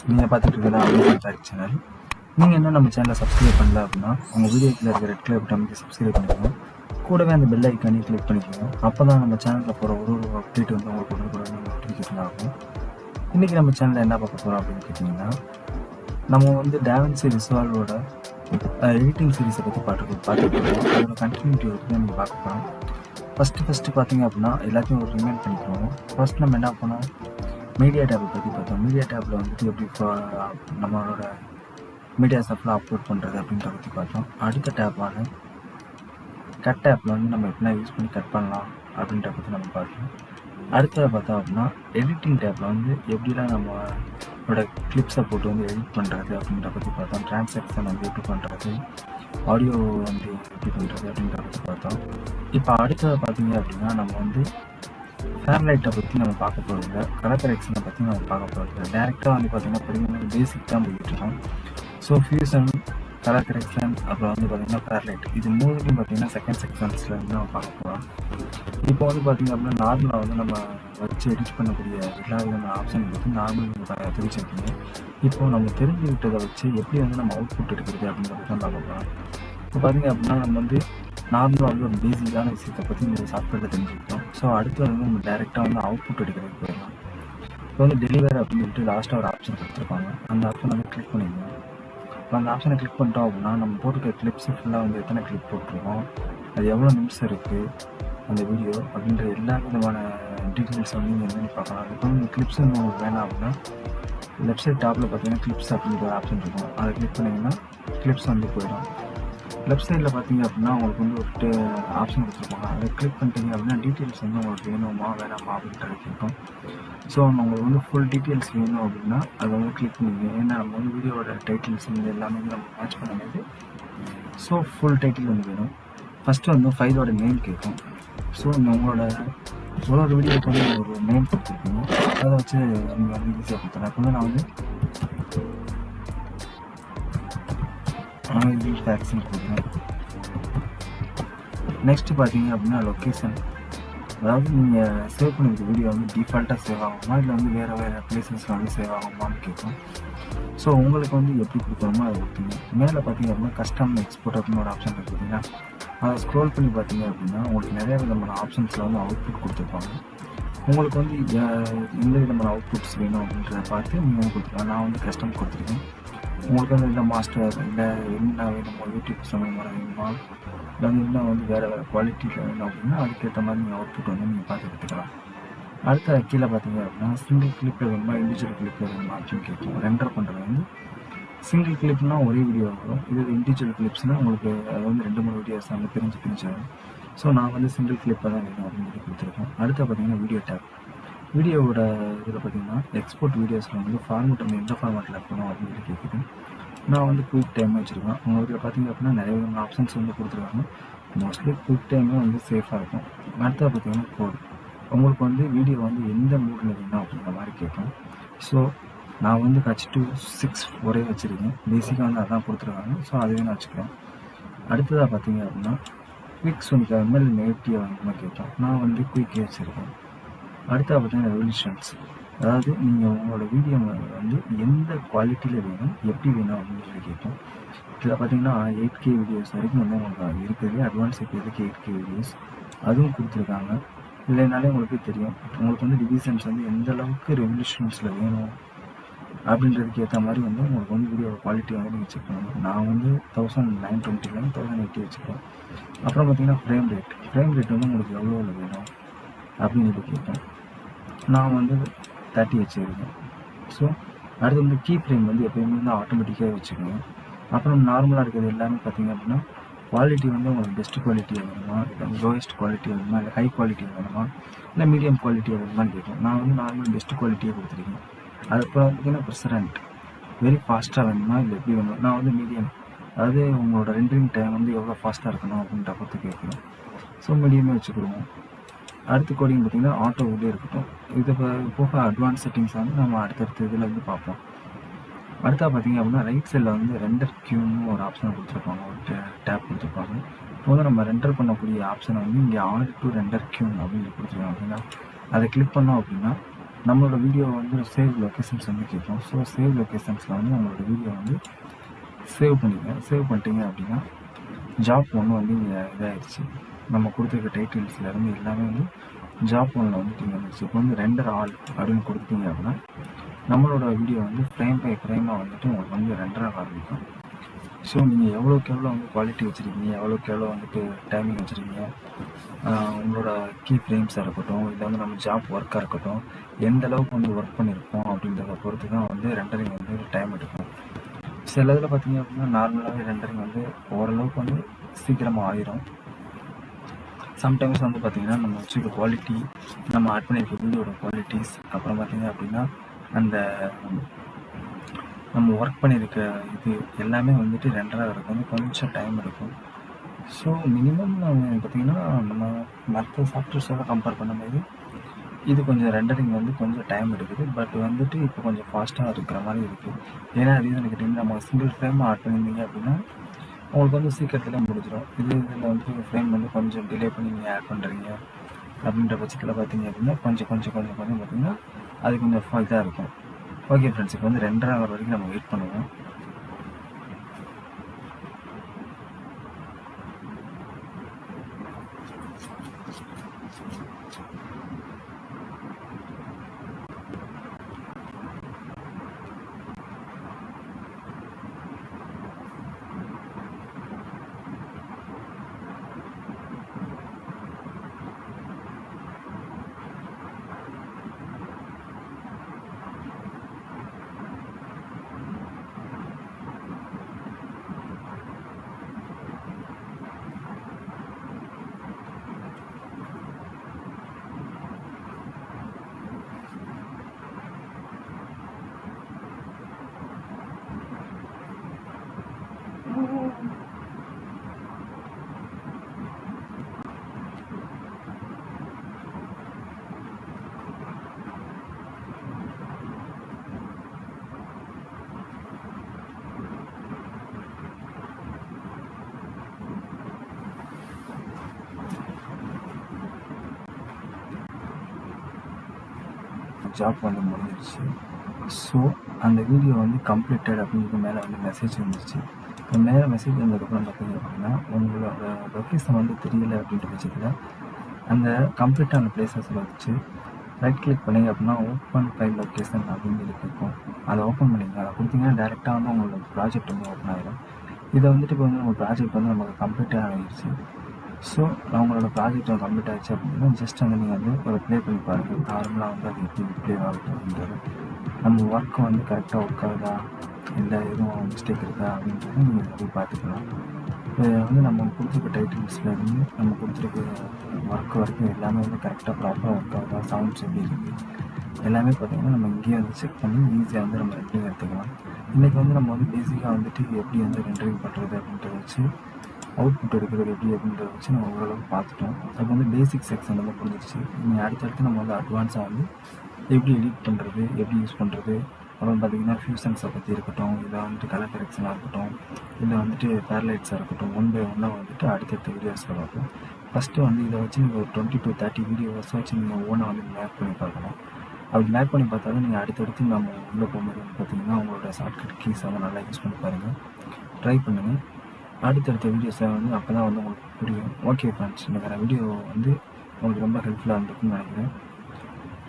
நீங்கள் பார்த்துட்டு இருக்கிறதா அமேசான் ஃபேக்ட் சேனல். நீங்கள் இன்னும் நம்ம சேனலை சப்ஸ்கிரைப் பண்ணல அப்படின்னா உங்கள் வீடியோக்கில் இருக்கிற ரெட் கலர் பட்டன் அமைத்து சப்ஸ்கிரைப் பண்ணிக்கணும். கூடவே அந்த பெல் ஐக்கானையும் கிளிக் பண்ணிக்கணும். அப்போ தான் நம்ம சேனலில் போகிற ஒரு அப்டேட் வந்து உங்களுக்கு உடனுக்குடன் நோட்டிஃபிகேஷன் ஆகும். இன்றைக்கி நம்ம சேனலில் என்ன பார்க்க போகிறோம் அப்படின்னு கேட்டிங்கன்னா, நம்ம வந்து டாவின்சி ரிசால்வோட எடிட்டிங் சீரீஸை பற்றி பார்த்துட்டு இருக்கோம். அதோட கண்டினியூட்டி வந்து நம்ம பார்க்க போகிறோம். ஃபஸ்ட்டு பார்த்தீங்க அப்படின்னா எல்லாத்தையும் ஒரு ரிமைண்ட் பண்ணிக்கிறோம். ஃபர்ஸ்ட் நம்ம என்ன பண்ணோம், மீடியா டேப்பை பற்றி பார்த்தோம். மீடியா டேப்பில் வந்துட்டு எப்படி நம்மளோட மீடியா ஸ்டஃப்லாம் அப்லோட் பண்ணுறது அப்படின்றத பற்றி பார்த்தோம். அடுத்த டேப்பான கட் டேப்பில் வந்து நம்ம எப்படின்னா யூஸ் பண்ணி கட் பண்ணலாம் அப்படின்றத பற்றி நம்ம பார்த்தோம். அடுத்ததை பார்த்தோம் அப்படின்னா எடிட்டிங் டேப்பில் வந்து எப்படிலாம் நம்மளோட கிளிப்ஸை போட்டு வந்து எடிட் பண்ணுறது அப்படின்றத பற்றி பார்த்தோம். டிரான்சாக்ஷன் வந்து எப்படி பண்ணுறது, ஆடியோ வந்து எப்படி பண்ணுறது அப்படின்றத பற்றி பார்த்தோம். இப்போ அடுத்ததை பார்த்தீங்க அப்படின்னா நம்ம வந்து ஃபேர்லைட்டை பற்றி நம்ம பார்க்க போகிறதில்ல, கலர் கரெக்ஷனை பற்றி நம்ம பார்க்க போகிறதில்ல. டேரெக்டாக வந்து பார்த்திங்கன்னா பெருமையான பேசிக் தான் போயிட்டுருக்கோம். ஸோ ஃபியூசன், கலர் கரெக்ஷன், அப்புறம் வந்து பார்த்திங்கன்னா ஃபேர்லைட், இது மூணுத்தையும் பார்த்திங்கன்னா செகண்ட் செக்ஷன்ஸில் வந்து நம்ம பார்க்க போகிறோம். இப்போ வந்து பார்த்திங்க அப்படின்னா நார்மலாக வந்து நம்ம வச்சு எடிட் பண்ணக்கூடிய எல்லா விதமான ஆப்ஷன் பற்றி நார்மல் தெரிஞ்சுருக்கீங்க. இப்போது நம்ம தெரிஞ்சுக்கிட்டதை வச்சு எப்படி வந்து நம்ம அவுட்புட் எடுக்கிறது அப்படின்றத தான் பார்க்க போகிறோம். இப்போ பார்த்திங்க அப்படின்னா நம்ம வந்து நார்மலாக வந்து ஒரு பேசிக்கான விஷயத்தை பற்றி இந்த சாஃப்ட்வேரில் தெரிஞ்சுக்கிட்டோம். ஸோ அடுத்து வந்து நம்ம டேரெக்டாக வந்து அவுட்புட் எடுக்கிறதுக்கு போயிடலாம். இப்போ வந்து டெலிவர் அப்படின்னு சொல்லிட்டு லாஸ்ட்டாக ஒரு ஆப்ஷன் கொடுத்துருப்பாங்க. அந்த ஆப்ஷன் வந்து கிளிக் பண்ணிக்கணும். இப்போ அந்த ஆப்ஷனை கிளிக் பண்ணிட்டோம் அப்படின்னா நம்ம போட்டுக்கிற கிளிப்ஸு ஃபுல்லாக வந்து எத்தனை கிளிப் போட்டிருக்கோம், அது எவ்வளோ நிமிஷம் இருக்குது அந்த வீடியோ அப்படின்ற எல்லா விதமான டீட்டெயில்ஸ் வந்து நீங்கள் என்னென்னு பார்க்கலாம். இப்போ வந்து கிளிப்ஸ் உங்களுக்கு வேணாம் அப்படின்னா லெஃப்ட் சைட் டாப்பில் பார்த்தீங்கன்னா கிளிப்ஸ் அப்படின்ற ஒரு ஆப்ஷன் இருக்கும். அதை கிளிக் பண்ணிங்கன்னா கிளிப்ஸ் வந்து போயிடும். லெஃப்ட் சைடில் பார்த்தீங்க அப்படின்னா உங்களுக்கு வந்து ஒரு ஆப்ஷன் கொடுத்துருப்பாங்க. அதை கிளிக் பண்ணிட்டீங்க அப்படின்னா டீட்டெயில்ஸ் வந்து உங்களுக்கு வேணுமா வேணாமா அப்படின்றது கேட்கும். ஸோ உங்களுக்கு வந்து ஃபுல் டீட்டெயில்ஸ் வேணும் அப்படின்னா அதை வந்து கிளிக் பண்ணிங்க. ஏன்னா நம்ம வந்து வீடியோட டைட்டில்ஸ் வந்து எல்லாமே நம்ம மேட்ச் பண்ணும்போது ஸோ ஃபுல் டைட்டில் வந்து வேணும். ஃபஸ்ட்டு வந்து ஃபைலோட நேம் கேட்கும். ஸோ உங்களோட ஒரு வீடியோக்கு வந்து ஒரு நேம் கொடுத்துருக்கீங்க, அதை வச்சு நீங்கள் வந்து ஈஸியாக கொடுத்துருங்க. இப்போ வந்து நான் வந்து ஃபேக்ஷன் கொடுக்குறேன். நெக்ஸ்ட்டு பார்த்தீங்க அப்படின்னா லொக்கேஷன், அதாவது நீங்கள் சேவ் பண்ணிக்கிற வீடியோ வந்து டிஃபால்ட்டாக சேவ் ஆகுமா இல்லை வந்து வேறு பிளேசஸில் வந்து சேவ் ஆகுமான்னு கேட்கும். ஸோ உங்களுக்கு வந்து எப்படி கொடுக்கணுமோ அதை கொடுத்தீங்க. மேலே பார்த்தீங்க அப்படின்னா கஸ்டம் எக்ஸ்போர்ட் அப்படின்னு ஒரு ஆப்ஷன் இருக்குதுன்னா அதை ஸ்க்ரோல் பண்ணி பார்த்தீங்க அப்படின்னா உங்களுக்கு நிறைய விதமான ஆப்ஷன்ஸில் வந்து அவுட்புட் கொடுத்துருப்பாங்க. உங்களுக்கு வந்து எந்த விதமான அவுட்புட்ஸ் வேணும் அப்படின்றத பார்த்து நீங்கள் வந்து கொடுத்துருக்கலாம். நான் வந்து கஸ்டம் கொடுத்துருக்கேன். உங்களுக்கு வந்து இந்த மாஸ்டர் இல்லை என்ன வேணுமோ, யூடியூப் சம்மந்தமான வேணுமா இல்லை வந்து இன்னும் வந்து வேறு குவாலிட்டியில் வேணும் அப்படின்னா அதுக்கேற்ற மாதிரி நீங்கள் அவுட்புட் வந்து நீங்கள் பார்த்து எடுத்துக்கலாம். அடுத்த கீழே பார்த்தீங்க அப்படின்னா சிங்கிள் கிளிப்பில் வேணுமா இண்டிவிஜுவல் கிளிப்பில் வேணுமா அப்படின்னு கேட்கும். ரெண்டர் பண்ணுறது வந்து சிங்கிள் கிளிப்னால் ஒரே வீடியோ வரும். இது இண்டிவிஜுவல் கிளிப்ஸ்னால் உங்களுக்கு அது வந்து 2-3 வீடியோஸ் வந்து பிரிஞ்சாகும். ஸோ நான் வந்து சிங்கிள் கிளிப்பை தான் வேணும் அப்படின்னு சொல்லி கொடுத்துருக்கேன். அடுத்து பார்த்தீங்கன்னா வீடியோ டேப். வீடியோவோட இதில் பார்த்தீங்கன்னா எக்ஸ்போர்ட் வீடியோஸில் வந்து ஃபார்மேட் வந்து எந்த ஃபார்மேட்டில் இருக்கணும் அப்படின்னு சொல்லி கேட்குது. நான் வந்து குயிக் டைம் வச்சுருக்கேன். உங்கள் இதில் பார்த்தீங்க அப்படின்னா நிறைய விதமான ஆப்ஷன்ஸ் வந்து கொடுத்துருக்காங்க. மோஸ்ட்லி குயிக் டைமே வந்து சேஃபாக இருக்கும். அடுத்தது பார்த்தீங்கன்னா கோடு, உங்களுக்கு வந்து வீடியோ வந்து எந்த மூடில் வேணும் அப்படின்ற மாதிரி கேட்கும். ஸோ நான் வந்து H264 ஒரே வச்சுருக்கேன். பேசிக்காக வந்து அதான் கொடுத்துருக்காங்க. ஸோ அதுவே நான் வச்சுக்கிறேன். அடுத்ததாக பார்த்தீங்க அப்படின்னா குயிக் 25 ml நெகட்டிவ் வந்து கேட்கும். நான் வந்து குயிக்கே வச்சுருக்கேன். அடுத்தது பார்த்தீங்கன்னா ரெவல்யூஷன்ஸ், அதாவது நீங்கள் உங்களோட வீடியோ வந்து எந்த குவாலிட்டியில் வேணும் எப்படி வேணும் அப்படின்னு சொல்லி கேட்கும். இதில் பார்த்தீங்கன்னா 8K வீடியோஸ் வரைக்கும் வந்து உங்களுக்கு இருக்குது. அட்வான்ஸ் இப்போதைக்கு 8K வீடியோஸ் அதுவும் கொடுத்துருக்காங்க. இல்லைனாலே உங்களுக்கு தெரியும் உங்களுக்கு வந்து டிவிஷன்ஸ் வந்து எந்த அளவுக்கு ரெவல்யூஷன்ஸில் வேணும் அப்படின்றதுக்கு ஏற்ற மாதிரி வந்து உங்களுக்கு வந்து வீடியோ குவாலிட்டி வந்து நீங்கள் செக் பண்ணணும். நான் வந்து 1920 1080 வச்சுருக்கேன். அப்புறம் பார்த்தீங்கன்னா ஃப்ரேம் ரேட் வந்து உங்களுக்கு எவ்வளோ வேணும் அப்படின்னு சொல்லி கேட்பேன். நான் வந்து 30 வச்சுருக்கேன். ஸோ அடுத்து வந்து கீ ஃப்ரேம் வந்து எப்போயுமே வந்து ஆட்டோமேட்டிக்காக வச்சுக்கோங்க. அப்புறம் நார்மலாக இருக்கிறது எல்லாமே பார்த்திங்க அப்படின்னா குவாலிட்டி வந்து உங்களுக்கு பெஸ்ட் குவாலிட்டியாக வேணுமா இல்லை லோயஸ்ட் குவாலிட்டியாக வேணுமா இல்லை ஹை குவாலிட்டியாக வேணுமா இல்லை மீடியம் குவாலிட்டியாக வேணுமான்னு கேட்கும். நான் வந்து நார்மல் பெஸ்ட் குவாலிட்டியாக கொடுத்துருக்கேன். அதுக்கப்புறம் பார்த்திங்கன்னா ப்ரெசரண்ட் வெரி ஃபாஸ்ட்டாக வேணுமா இல்லை எப்படி வேணும், நான் வந்து மீடியம், அதாவது உங்களோட ரெண்டரிங் டைம் வந்து எவ்வளோ ஃபாஸ்ட்டாக இருக்கணும் அப்படின்ற பொறுத்து கேட்குறோம். ஸோ மீடியமே வச்சுக்கிடுவோம். அடுத்து கோடிங் பார்த்திங்கன்னா ஆட்டோ உள்ளே இருக்கட்டும். இது போக அட்வான்ஸ் செட்டிங்ஸ் வந்து நம்ம அடுத்தடுத்த இதில் வந்து பார்ப்போம். அடுத்தா பார்த்திங்க அப்படின்னா ரைட் சைடில் வந்து ரெண்டர் கியூன்னு ஒரு ஆப்ஷனை கொடுத்துருப்பாங்க, ஒரு டேப் கொடுத்துருப்பாங்க. இப்போ வந்து நம்ம ரெண்டர் பண்ணக்கூடிய ஆப்ஷனை வந்து இங்கே ஆட் டு ரெண்டர் கியூன் அப்படின்னு கொடுத்துருக்காங்க அப்படின்னா அதை கிளிக் பண்ணோம் அப்படின்னா நம்மளோட வீடியோ வந்து சேவ் லொக்கேஷன்ஸ் வந்து கேட்கும். ஸோ சேவ் லொக்கேஷன்ஸில் வந்து நம்மளோட வீடியோ வந்து சேவ் பண்ணிங்க. சேவ் பண்ணிட்டீங்க அப்படின்னா ஜாப் ஒன்று வந்து இங்கே இதாகிடுச்சு. நம்ம கொடுத்துருக்க டைட்டில்ஸ்லேருந்து எல்லாமே வந்து ஜாப் ஒன்றில் வந்துட்டு இங்கே வந்துச்சு. இப்போ வந்து ரெண்டர் ஆல் அப்படின்னு கொடுத்துட்டீங்க அப்படின்னா நம்மளோட வீடியோ வந்து ஃப்ரேம் பை ஃப்ரேமாக வந்துட்டு உங்களுக்கு வந்து ரெண்டராக ஆரம்பிக்கும். ஸோ நீங்கள் எவ்வளோக்கு எவ்வளோ வந்து குவாலிட்டி வச்சுருக்கீங்க, எவ்வளோக்கு எவ்வளோ வந்துட்டு டைமிங் வச்சுருக்கீங்க, உங்களோட கீ ஃப்ரேம்ஸாக இருக்கட்டும், இல்லை வந்து நம்ம ஜாப் ஒர்க்காக இருக்கட்டும், எந்த அளவுக்கு வந்து ஒர்க் பண்ணியிருக்கோம் அப்படின்றத பொறுத்து தான் வந்து ரெண்டரிங் வந்து டைம் எடுக்கும். சில இதில் பார்த்தீங்க அப்படின்னா நார்மலாகவே ரெண்டரிங் வந்து ஓரளவுக்கு வந்து சீக்கிரமாக ஆயிரும். சம்டைம்ஸ் வந்து பார்த்திங்கன்னா நம்ம வச்சுருக்க குவாலிட்டி, நம்ம ஆட் பண்ணியிருக்க வீடியோட குவாலிட்டிஸ், அப்புறம் பார்த்திங்க அப்படின்னா அந்த நம்ம ஒர்க் பண்ணியிருக்க இது எல்லாமே வந்துட்டு ரெண்டராகிறதுக்கு வந்து கொஞ்சம் டைம் எடுக்கும். ஸோ மினிமம் பார்த்திங்கன்னா நம்ம மற்ற சாஃப்ட்வேர்ஸோட கம்பேர் பண்ணும்போது இது கொஞ்சம் ரெண்டரிங் வந்து கொஞ்சம் டைம் எடுக்குது. பட் வந்துட்டு இப்போ கொஞ்சம் ஃபாஸ்ட்டாக இருக்கிற மாதிரி இருக்குது. ஏன்னா ரீசன் கேட்டிங்கன்னா நம்ம சிங்கிள் ஃப்ரேம் ஆட் பண்ணியிருந்தீங்க அப்படின்னா உங்களுக்கு வந்து சீக்கிரத்தில் முடிஞ்சிடும். இதில் வந்து ஃப்ரேம் வந்து கொஞ்சம் டிலே பண்ணி நீங்கள் ஆட் பண்ணுறீங்க அப்படின்ற பட்சத்தில் பார்த்தீங்க அப்படின்னா கொஞ்சம் பார்த்திங்கன்னா அது கொஞ்சம் இதாக இருக்கும். ஓகே ஃப்ரெண்ட்ஸ், இப்போ வந்து 2.5 hour வரைக்கும் நம்ம வெயிட் பண்ணுவோம். ஜாப் வந்து முடிஞ்சிருச்சு. ஸோ அந்த வீடியோ வந்து கம்ப்ளீட்டட் அப்படிங்கிறது மேலே வந்து மெசேஜ் வந்துருச்சு. இப்போ மேலே மெசேஜ் வந்ததுக்கப்புறம் பார்த்தீங்க அப்படின்னா உங்களோட லொக்கேஷன் வந்து தெரியல அப்படின்ற பட்சத்தில் அந்த கம்ப்ளீட்டான பிளேசஸில் வச்சு ரைட் கிளிக் பண்ணிங்க அப்படின்னா ஓப்பன் ஃபைல் லொக்கேஷன் அப்படின்னு சொல்லி கேட்கும். அதை ஓப்பன் பண்ணிங்க. அதை கொடுத்தீங்கன்னா டேரெக்டாக வந்து உங்களோட ப்ராஜெக்ட் வந்து ஓப்பன் ஆகிடும். இதை வந்துட்டு இப்போ வந்து நம்ம ப்ராஜெக்ட் வந்து நமக்கு கம்ப்ளீட்டாக ஆகிடுச்சு. ஸோ உங்களோட ப்ராஜெக்ட் கம்ப்ளீட் ஆகிடுச்சு அப்படின்னா ஜஸ்ட் வந்து நீங்கள் வந்து ஒரு ப்ளே பண்ணி பாருங்கள். நார்மலாக வந்து அது எப்படி ப்ளே ஆகுது அப்படின்றது, நம்ம ஒர்க்கு வந்து கரெக்டாக ஒர்க் ஆகுதா, இல்லை எதுவும் மிஸ்டேக் இருக்கா அப்படின்றத நீங்கள் போய் பார்த்துக்கலாம். இதை வந்து நம்ம கொடுத்துருக்க டைட்டில்ஸ்லேருந்து நம்ம கொடுத்துருக்க ஒர்க் வரைக்கும் எல்லாமே வந்து கரெக்டாக ப்ராப்பராக ஒர்க் ஆகுதா, சவுண்ட்ஸ் எப்படி இருக்குது எல்லாமே பார்த்திங்கன்னா நம்ம இங்கேயே வந்து செக் பண்ணி ஈஸியாக வந்து நம்ம ரெண்டரிங் எடுத்துக்கலாம். இன்றைக்கி வந்து நம்ம வந்து பேசிக்காக வந்துட்டு எப்படி வந்து ரெண்டரிங் பண்ணுறது அப்படின்றத வச்சு அவுட்புட் எடுக்கிறது எப்படி அப்படின்றத வச்சு நம்ம ஓரளவுக்கு பார்த்துட்டோம். அது வந்து பேசிக் செக்ஷன் வந்து புரிஞ்சிருச்சு. நீங்கள் அடுத்தடுத்து நம்ம வந்து அட்வான்ஸாக வந்து எப்படி எடிட் பண்ணுறது, எப்படி யூஸ் பண்ணுறது, அப்புறம் பார்த்திங்கன்னா ஃபியூஷன்ஸை பற்றி இருக்கட்டும், இல்லை வந்துட்டு கலர் கரெக்ஷனாக இருக்கட்டும், இல்லை வந்துட்டு பேரலைட்ஸாக இருக்கட்டும், 1 by 1 வந்துட்டு அடுத்தடுத்த வீடியோஸில் பார்ப்போம். ஃபஸ்ட்டு வந்து இதை வச்சு நீங்கள் ஒரு 20 to 30 வீடியோஸை வச்சு நீங்கள் ஓனாக வந்து மேக் பண்ணி பார்க்கலாம். அப்படி மேக் பண்ணி பார்த்தாலும் நீங்கள் அடுத்தடுத்து நம்ம உள்ளே போகும்போது வந்து பார்த்திங்கன்னா உங்களோட ஷார்ட்கட் கீஸ் வந்து நல்லா யூஸ் பண்ணி பாருங்கள், ட்ரை பண்ணுங்கள். அடுத்தடுத்த வீடியோஸை வந்து அப்போ தான் வந்து உங்களுக்கு புரியும். ஓகே ஃப்ரெண்ட்ஸ், இந்த வீடியோ வந்து உங்களுக்கு ரொம்ப ஹெல்ப்ஃபுல்லாக இருந்திருக்குன்னு நினைக்கிறேன்.